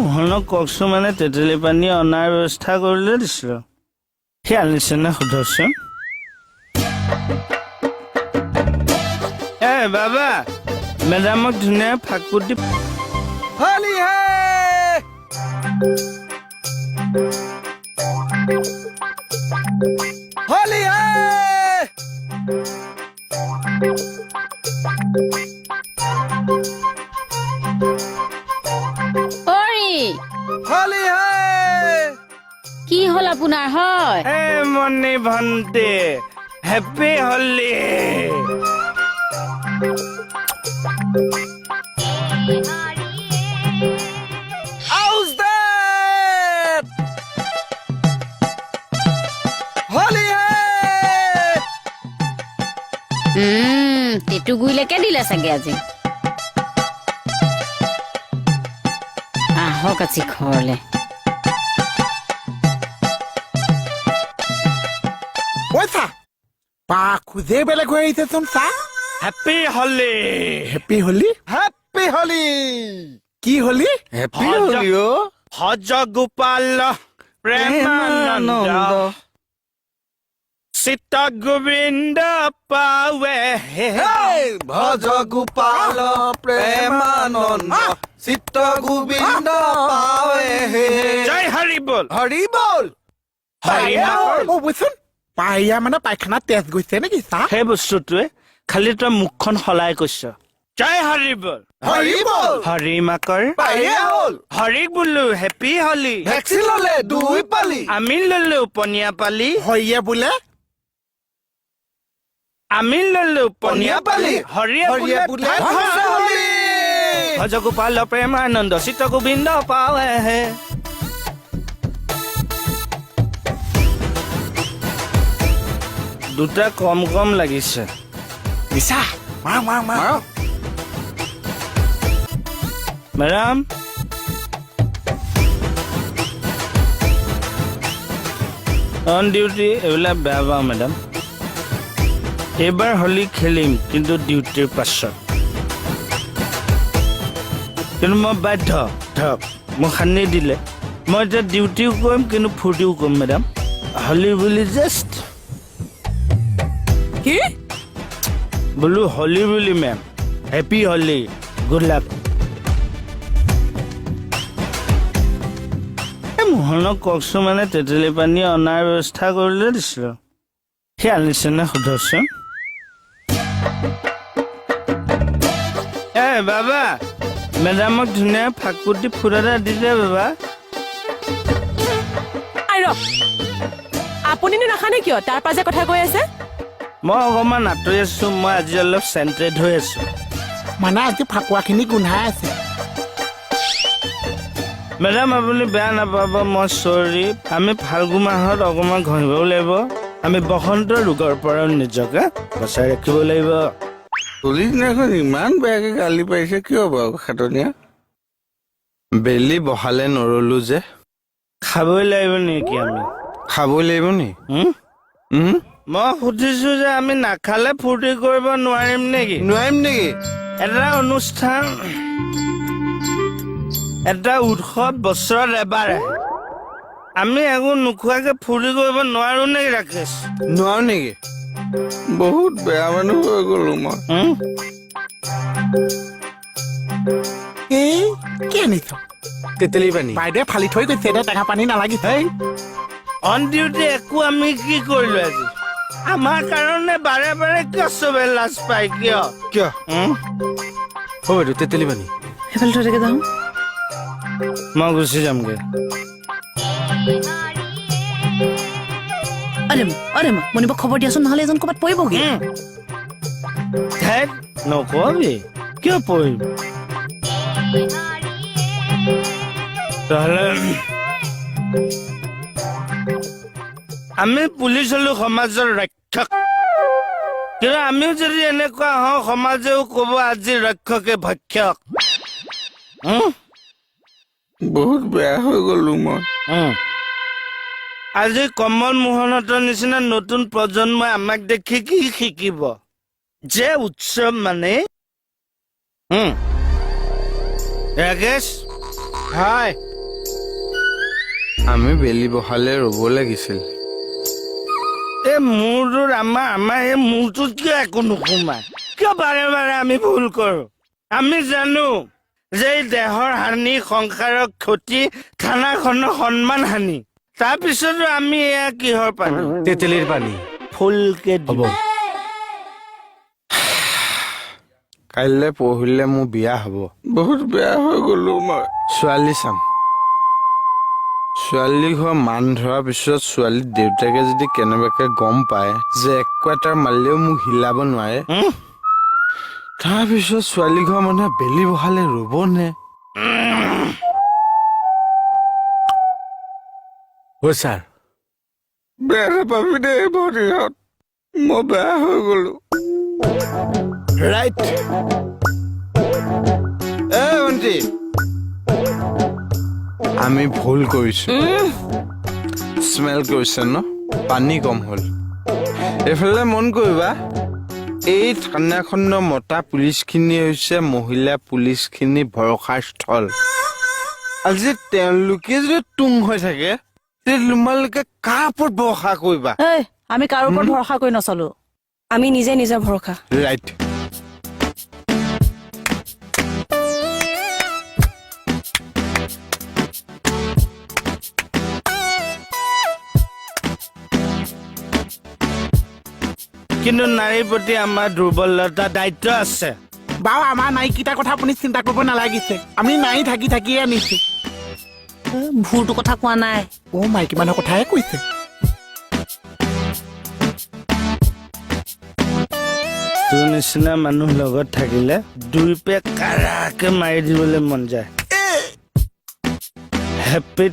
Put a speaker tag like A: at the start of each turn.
A: মোহনক কওকচোন মানে তেতেলী পানী অনাৰ ব্যৱস্থা কৰিলে দিছিলোঁ সি আনিছে নে সোধকচোন বাবা মেডামক ধুনীয়া ফাকুত দি
B: হলি হে হলি হে হলি হে
C: কি হল আপোনাৰ হয়
A: মণি ভণ্টি হেপী হলি
B: How's that? হলি হে
C: তেটু গুইলেকে দিলে চাগে আজি আহক আজি ঘৰলে
D: পইচা পা খুজে বেলেগ হৈ আহিছেচোন চা
A: হেপী হলি
D: হেপী হলি
B: হ্যাপি হলি
D: কি হলি
B: হ্যাপি হলি ও
A: ভজ গোপাল প্ৰেমানন্দ চিত গোবিন্দ পাৱে
B: ভজ গোপাল প্ৰেমানন্দ চিত্ত গোবিন্দ পাৱে হে
A: জয় হৰি বল
B: হৰি বল
A: হৰি বল
D: অ বুইছোন পাইয়া মানে পায়খানাত তেজ গৈছে নেকি চা
A: সেই বস্তুটোৱে খালি তই মুখখন সলাই কৈছ জয় হৰি বল
B: হৰি বল
A: হৰি মাকৰ
B: পাইয়া হল
A: হৰিক বোলো হেপী হলি
B: ভেকচিন ললে দুই পালি
A: আমি ললো পনীয়া পালি
D: হইয়ে বোলে
A: আমি ললো
B: পনীয়া পালি
A: হৰিয়ে
B: হৰিয়ে
A: বোলে
B: বোলে ভজ হলি
A: ভজ গোপাল প্ৰেমানন্দ চিত গোবিন্দ পাৱে হে দুটা কম কম লাগিছে
D: নিচা মাৰ মাৰ মাৰ
A: মেডাম অন ডিউটি এইবিলাক বেয়া পাওঁ মেডাম এইবাৰ হলি খেলিম কিন্তু ডিউটিৰ পাছত কিন্তু মই বাধ্য ধৰক মোক সানি দিলে মই এতিয়া ডিউটিও কৰিম কিন্তু ফূৰ্তিও কৰিম মেডাম হলি বুলি জাষ্ট
E: কি
A: বোলো হলি বুলি মেম হেপী হলি গুড লাক মোহনক কওকচোন মানে তেতেলী পানী অনাৰ ব্যৱস্থা কৰিলে দিছিলোঁ সি আনিছে নে সোধকচোন বাবা মেডামক ধুনীয়া ফাকুত দি ফুট এটা দি দে বাবা
E: আপুনিনো নাখানে কিয় তাৰ পৰা যে কথা কৈ আছে
A: মই অকণমান আঁতৰি আছো মই আজি অলপ চেণ্ট্ৰেড হৈ আছো
D: মানে আজি ফাকুৱাখিনি গোন্ধাই আছে
A: মেডাম আপুনি বেয়া নাপাব মই চৰি আমি ফাল্গু মাহত অকণমান ঘঁহিবও লাগিব আমি বসন্ত ৰোগৰ পৰা নিজকে বচাই ৰাখিব লাগিব
B: পুলিচ দিনাখন ইমান বেয়াকে গালি পাৰিছে কিয় বাৰু খাটনীয়া বেলি বহালে নৰলো যে
A: খাবই লাগিব নেকি আমি
B: খাবই লাগিব নি
A: মই সুধিছো যে আমি নাখালে ফূৰ্তি কৰিব নোৱাৰিম নেকি
B: নোৱাৰিম নেকি
A: এটা অনুষ্ঠান এটা উৎসৱ বছৰত এবাৰ আমি একো নোখোৱাকে ফূৰ্তি কৰিব নোৱাৰো নেকি ৰাকেশ
B: নোৱাৰো নেকি বহুত বেয়া মানুহ হৈ গলো মই
D: এই কি আনিছ
B: তেতেলী পানী
D: বাইদেৱে ফালি থৈ গৈছে এতিয়া টেঙা পানী নালাগিছে
A: অন ডিউটি একো আমি কি কৰিলো আজি আমাৰ কাৰণে বাৰে বাৰে কিয় চবে লাজ পায় কিয়
B: কিয় হ'ব এইটো তেতেলী পানী
E: সেইফালে থৈ থাকে যাওঁ
A: মই গুচি যামগে
E: অৰে মা মণিবক খবৰ দিয়াচোন নহ'লে এজন ক'ৰবাত পৰিবগে
A: ধেৎ নকবি কিয় পৰিম তাহলে আমি পুলিচ হলো সমাজৰ ৰক্ষক কিন্তু আমিও যদি এনেকুৱা হওঁ সমাজেও ক'ব আজি ৰক্ষকে ভক্ষক
B: বহুত বেয়া হৈ গলো মই
A: আজি কমল মোহনতৰ নিচিনা নতুন প্ৰজন্মই আমাক দেখি কি শিকিব যে উৎসৱ মানে ৰাকেশ
D: হয়
B: আমি বেলি বহালে ৰ'ব লাগিছিল।
A: এই মূৰটোত আমাৰ এই মূৰটোত কিয় একো নোসোমায়? কিয় বাৰে বাৰে আমি ভুল কৰো? আমি জানো যে এই দেহৰ হানি, সংসাৰৰ ক্ষতি, থানাখনৰ সন্মান হানি। তাৰপিছতো আমি এয়া কিহৰ পানী?
F: তেতেলীৰ পানী
A: ফুলকে
F: হ'ব।
B: কাইলৈ পৰহিলে মোৰ বিয়া হ'ব। বহুত বেয়া হৈ গলো মই। ছোৱালী চাম। ছোৱালী ঘৰ মান ধৰাৰ পিছত ছোৱালীৰ দেউতাকে যদি কেনেবাকে গম পায় যে এক কোৱাৰ্টাৰ মাৰিলেও মোক হিলাব নোৱাৰে, তাৰপিছত ছোৱালী ঘৰ মানুহে বেলি বহালে ৰ'ব নে?
F: ছাৰ
B: বেয়া নাপাবি দেই ভৰিহঁত, মই বেয়া হৈ গলো।
F: ৰাইট।
B: ভণ্টি, আমি ভুল কৰিছো। স্মেল কৰিছে ন? পানী কম হ'ল। এইফালে মন কৰিবা, এই থানাখনৰ মতা পুলিচখিনি হৈছে মহিলা পুলিচখিনি ভৰসাৰ স্থল। আজি তেওঁলোকে যদি তুং হৈ থাকে, তোমালোকে কাৰ ওপৰত ভৰসা কৰিবা?
E: আমি কাৰো ওপৰত ভৰসা কৰি নচলো।
G: আমি নিজে নিজৰ ভৰসা।
B: ৰাইট।
A: কিন্তু নাৰীৰ প্ৰতি আমাৰ দুৰ্বলতা, দায়িত্ব আছে।
D: বাৰু আমাৰ নাইকিটাৰ কথা আপুনি চিন্তা কৰিব নালাগিছে। আমি নাই থাকি থাকিয়ে আনিছো।
E: ভুৰটো কথা কোৱা নাই।
D: মাইকী মানুহৰ কথাহে কৈছে।
A: তোৰ নিচিনা মানুহ লগত থাকিলে 2 পেক কাৰাকে মাৰি দিবলৈ মন যায়। হেপী